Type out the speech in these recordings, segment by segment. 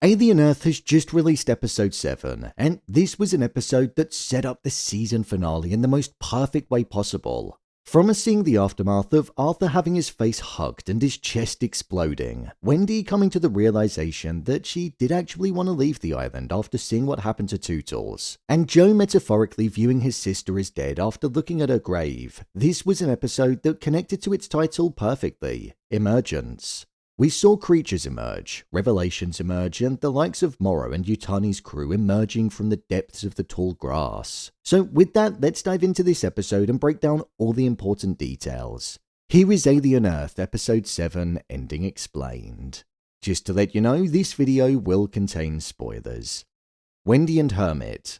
Alien Earth has just released episode 7, and this was an episode that set up the season finale in the most perfect way possible. From us seeing the aftermath of Arthur having his face hugged and his chest exploding, Wendy coming to the realization that she did actually want to leave the island after seeing what happened to Tootles, and Joe metaphorically viewing his sister as dead after looking at her grave, this was an episode that connected to its title perfectly, Emergence. We saw creatures emerge, revelations emerge, and the likes of Morrow and Yutani's crew emerging from the depths of the tall grass. So with that, let's dive into this episode and break down all the important details. Here is Alien Earth episode 7 ending explained. Just to let you know, this video will contain spoilers. Wendy and Hermit.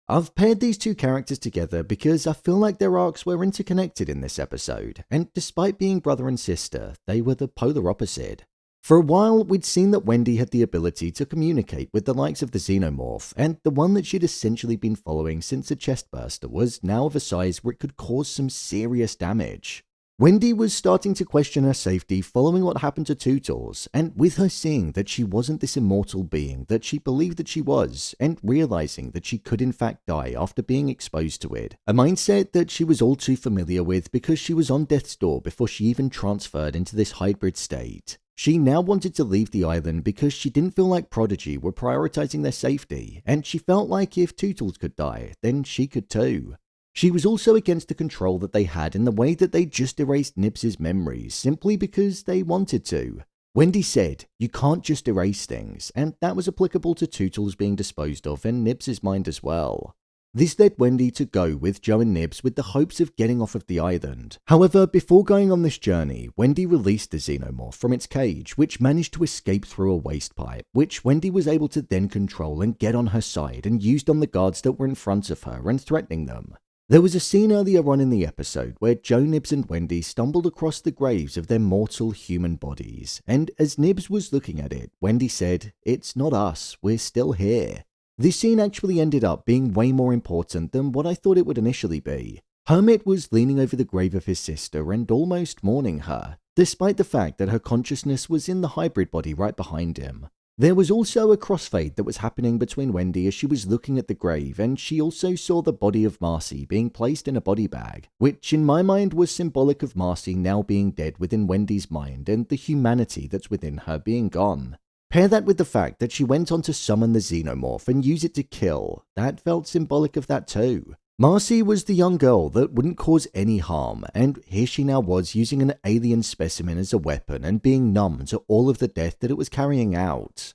I've paired these two characters together because I feel like their arcs were interconnected in this episode, and despite being brother and sister, they were the polar opposite. For a while, we'd seen that Wendy had the ability to communicate with the likes of the Xenomorph, and the one that she'd essentially been following since the Chestburster was now of a size where it could cause some serious damage. Wendy was starting to question her safety following what happened to Tootles, and with her seeing that she wasn't this immortal being that she believed that she was, and realizing that she could in fact die after being exposed to it, a mindset that she was all too familiar with because she was on death's door before she even transferred into this hybrid state. She now wanted to leave the island because she didn't feel like Prodigy were prioritizing their safety, and she felt like if Tootles could die, then she could too. She was also against the control that they had in the way that they just erased Nibs' memories simply because they wanted to. Wendy said, "You can't just erase things," and that was applicable to Tootles being disposed of and Nibs' mind as well. This led Wendy to go with Joe and Nibs with the hopes of getting off of the island. However, before going on this journey, Wendy released the Xenomorph from its cage, which managed to escape through a waste pipe, which Wendy was able to then control and get on her side and used on the guards that were in front of her and threatening them. There was a scene earlier on in the episode where Joe, Nibs and Wendy stumbled across the graves of their mortal human bodies, and as Nibs was looking at it, Wendy said, "It's not us, we're still here." This scene actually ended up being way more important than what I thought it would initially be. Hermit was leaning over the grave of his sister and almost mourning her, despite the fact that her consciousness was in the hybrid body right behind him. There was also a crossfade that was happening between Wendy as she was looking at the grave, and she also saw the body of Marcy being placed in a body bag, which in my mind was symbolic of Marcy now being dead within Wendy's mind and the humanity that's within her being gone. Pair that with the fact that she went on to summon the Xenomorph and use it to kill, that felt symbolic of that too. Marcy was the young girl that wouldn't cause any harm, and here she now was using an alien specimen as a weapon and being numb to all of the death that it was carrying out.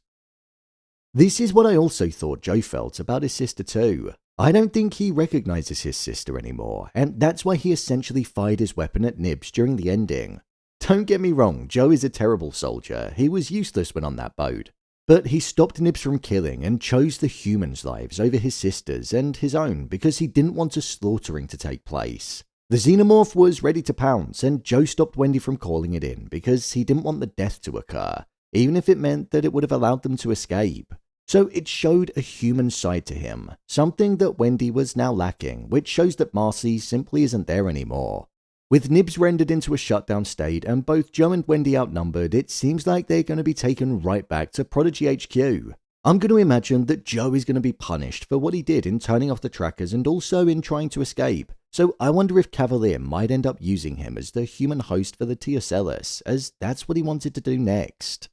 This is what I also thought Joe felt about his sister too. I don't think he recognizes his sister anymore, and that's why he essentially fired his weapon at Nibs during the ending. Don't get me wrong, Joe is a terrible soldier, he was useless when on that boat. But he stopped Nibs from killing and chose the humans' lives over his sister's and his own because he didn't want a slaughtering to take place. The Xenomorph was ready to pounce, and Joe stopped Wendy from calling it in because he didn't want the death to occur, even if it meant that it would have allowed them to escape. So it showed a human side to him, something that Wendy was now lacking, which shows that Marcy simply isn't there anymore. With Nibs rendered into a shutdown state and both Joe and Wendy outnumbered, it seems like they're going to be taken right back to Prodigy HQ. I'm going to imagine that Joe is going to be punished for what he did in turning off the trackers and also in trying to escape. So I wonder if Kavalier might end up using him as the human host for the T Ocellus, as that's what he wanted to do next.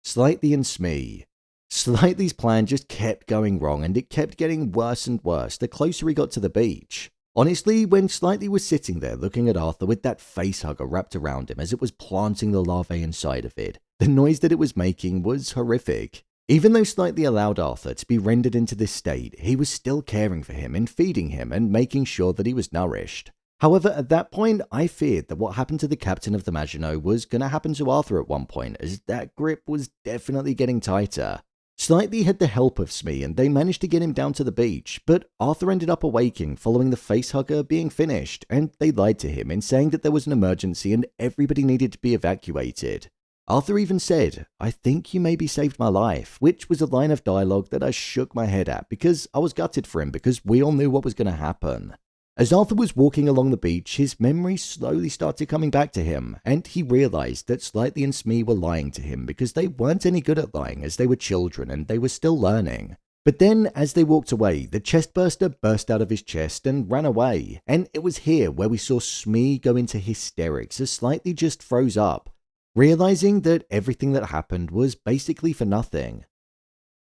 Slightly and Smee. Slightly's plan just kept going wrong, and it kept getting worse and worse the closer he got to the beach. Honestly, when Slightly was sitting there looking at Arthur with that facehugger wrapped around him as it was planting the larvae inside of it, the noise that it was making was horrific. Even though Slightly allowed Arthur to be rendered into this state, he was still caring for him and feeding him and making sure that he was nourished. However, at that point, I feared that what happened to the captain of the Maginot was going to happen to Arthur at one point, as that grip was definitely getting tighter. Slightly had the help of Smee and they managed to get him down to the beach, but Arthur ended up awaking following the facehugger being finished, and they lied to him in saying that there was an emergency and everybody needed to be evacuated. Arthur even said, "I think you maybe saved my life," which was a line of dialogue that I shook my head at because I was gutted for him because we all knew what was going to happen. As Arthur was walking along the beach, his memories slowly started coming back to him, and he realized that Slightly and Smee were lying to him because they weren't any good at lying, as they were children and they were still learning. But then, as they walked away, the Chestburster burst out of his chest and ran away, and it was here where we saw Smee go into hysterics as Slightly just froze up, realizing that everything that happened was basically for nothing.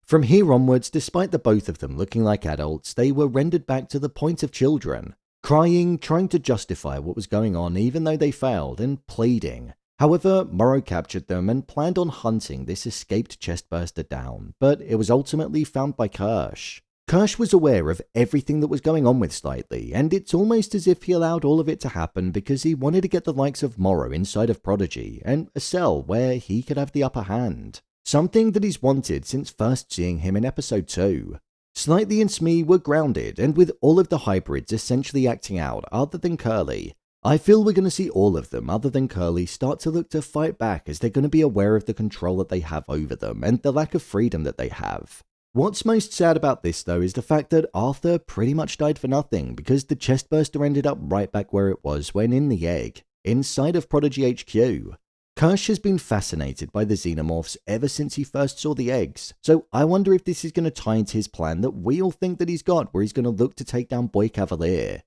From here onwards, despite the both of them looking like adults, they were rendered back to the point of children, crying, trying to justify what was going on even though they failed, and pleading. However, Morrow captured them and planned on hunting this escaped Chestburster down, but it was ultimately found by Kirsh. Kirsh was aware of everything that was going on with Slightly, and it's almost as if he allowed all of it to happen because he wanted to get the likes of Morrow inside of Prodigy, and a cell where he could have the upper hand. Something that he's wanted since first seeing him in episode 2. Slightly and Smee were grounded, and with all of the hybrids essentially acting out other than Curly, I feel we're going to see all of them other than Curly start to look to fight back as they're going to be aware of the control that they have over them and the lack of freedom that they have. What's most sad about this though is the fact that Arthur pretty much died for nothing because the Chestburster ended up right back where it was when in the egg, inside of Prodigy HQ. Kirsh has been fascinated by the Xenomorphs ever since he first saw the eggs, so I wonder if this is going to tie into his plan that we all think that he's got, where he's going to look to take down Boy Kavalier.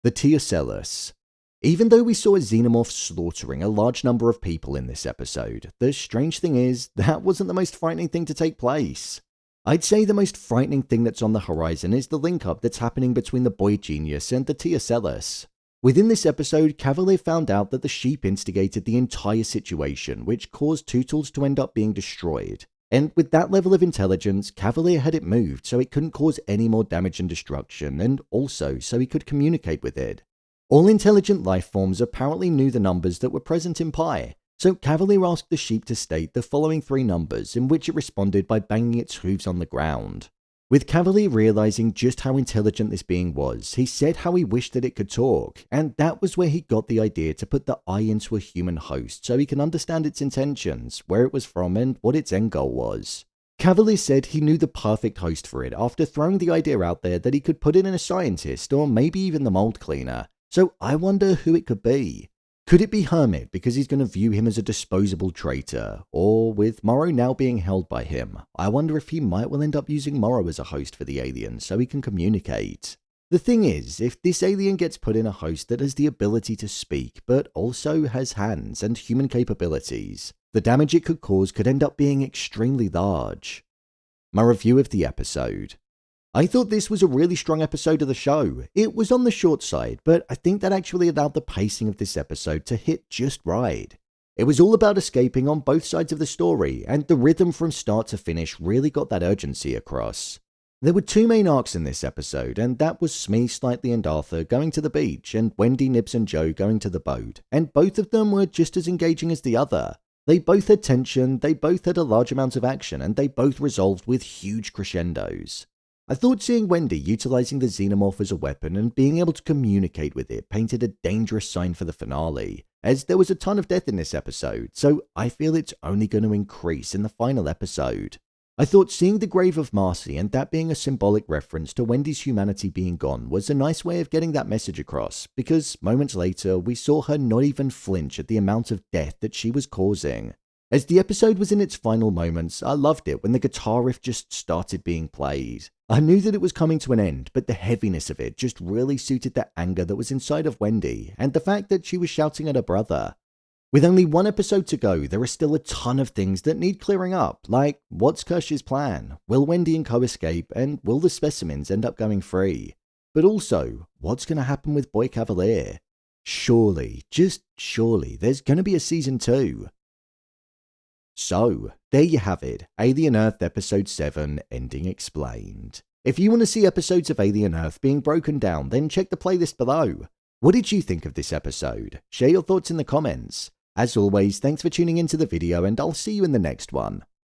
The T Ocellus. Even though we saw a Xenomorph slaughtering a large number of people in this episode, the strange thing is, that wasn't the most frightening thing to take place. I'd say the most frightening thing that's on the horizon is the link-up that's happening between the Boy Genius and the T Ocellus. Within this episode, Kavalier found out that the sheep instigated the entire situation, which caused Tootles to end up being destroyed. And with that level of intelligence, Kavalier had it moved so it couldn't cause any more damage and destruction, and also so he could communicate with it. All intelligent life forms apparently knew the numbers that were present in Pi, so Kavalier asked the sheep to state the following 3 numbers, in which it responded by banging its hooves on the ground. With Kavalier realizing just how intelligent this being was, he said how he wished that it could talk, and that was where he got the idea to put the eye into a human host so he can understand its intentions, where it was from, and what its end goal was. Kavalier said he knew the perfect host for it after throwing the idea out there that he could put it in a scientist or maybe even the mold cleaner, so I wonder who it could be. Could it be Hermit because he's going to view him as a disposable traitor? Or with Morrow now being held by him, I wonder if he might well end up using Morrow as a host for the alien so he can communicate. The thing is, if this alien gets put in a host that has the ability to speak but also has hands and human capabilities, the damage it could cause could end up being extremely large. My review of the episode. I thought this was a really strong episode of the show. It was on the short side, but I think that actually allowed the pacing of this episode to hit just right. It was all about escaping on both sides of the story, and the rhythm from start to finish really got that urgency across. There were 2 main arcs in this episode, and that was Smee, Slightly and Arthur going to the beach, and Wendy, Nibs and Joe going to the boat, and both of them were just as engaging as the other. They both had tension, they both had a large amount of action, and they both resolved with huge crescendos. I thought seeing Wendy utilizing the Xenomorph as a weapon and being able to communicate with it painted a dangerous sign for the finale, as there was a ton of death in this episode, so I feel it's only going to increase in the final episode. I thought seeing the grave of Marcy and that being a symbolic reference to Wendy's humanity being gone was a nice way of getting that message across, because moments later we saw her not even flinch at the amount of death that she was causing. As the episode was in its final moments, I loved it when the guitar riff just started being played. I knew that it was coming to an end, but the heaviness of it just really suited the anger that was inside of Wendy, and the fact that she was shouting at her brother. With only 1 episode to go, there are still a ton of things that need clearing up, like what's Kirsh's plan? Will Wendy and Co escape, and will the specimens end up going free? But also, what's going to happen with Boy Kavalier? Surely, just surely, there's going to be a season 2. So, there you have it, Alien Earth Episode 7, Ending Explained. If you want to see episodes of Alien Earth being broken down, then check the playlist below. What did you think of this episode? Share your thoughts in the comments. As always, thanks for tuning into the video, and I'll see you in the next one.